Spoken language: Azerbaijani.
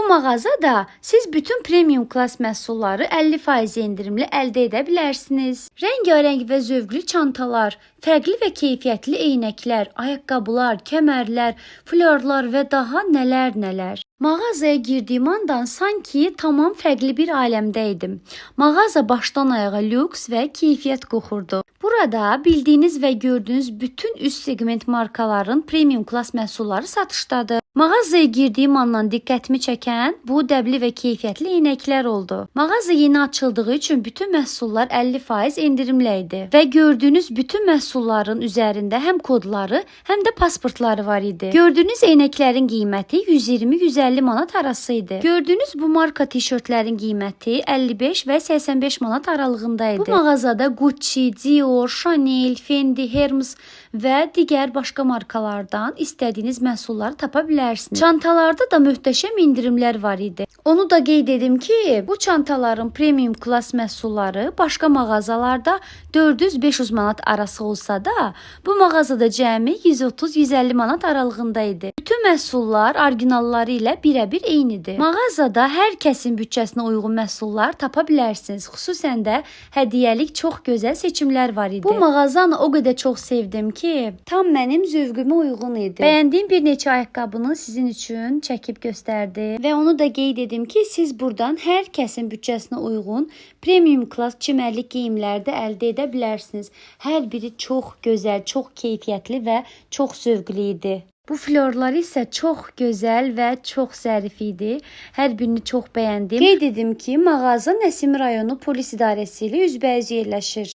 mağazada siz bütün premium klass məhsulları 50% endirimli əldə edə bilərsiniz. Rəngarəng və zövqlü çantalar, fərqli və keyfiyyətli eynəklər, ayaqqabılar, kəmərlər, flyorlar və daha nələr. Mağazaya girdiyim andan sanki tamam fərqli bir aləmdə idim. Mağaza başdan ayağa lüks və keyfiyyət qoxurdu. Burada bildiyiniz və gördüyünüz bütün üst segment markaların premium klass məhsulları satışdadır. Mağazaya girdiyim andan diqqətimi çəkən bu dəbli və keyfiyyətli eynəklər oldu. Mağaza yeni açıldığı üçün bütün məhsullar 50% endirimli idi və gördüyünüz bütün məhsulların üzərində həm kodları, həm də pasportları var idi. Gördüyünüz eynəklərin qiyməti 120-150 manat arası idi. Gördüyünüz bu marka tişörtlərin qiyməti 55 və 85 manat aralığında idi. Bu mağazada Gucci, Dior, Chanel, Fendi, Hermes və digər başqa markalardan istədiyiniz məhsulları tapa bilərsiniz. Çantalarda da möhtəşəm indirimlər var idi. Onu da qeyd edim ki, bu çantaların premium klass məhsulları başqa mağazalarda 400-500 manat arası olsa da, bu mağazada cəmi 130-150 manat aralığında idi. Bütün məhsullar orijinalları ilə birəbir eynidir. Mağazada hər kəsin bütçəsinə uyğun məhsullar tapa bilərsiniz. Xüsusən də hədiyyəlik çox gözəl seçimlər var idi. Bu mağazanı o qədər çox sevdim ki, tam mənim zövqümə uyğun idi. Bəyəndiyim bir neçə ayaqqabını sizin üçün çəkib göstərdim və onu da qeyd edim ki, siz buradan hər kəsin bütçəsinə uyğun premium klass çimərlik geyimləri də əldə edə bilərsiniz. Hər biri çox gözəl, çox keyfiyyətli və çox zövqlü idi. Bu flyorlar isə çox gözəl və çox zərif idi. Hər birini çox bəyəndim. Qeyd edim ki, mağaza Nəsim rayonu polis idarəsi ilə üzbəüz yerləşir.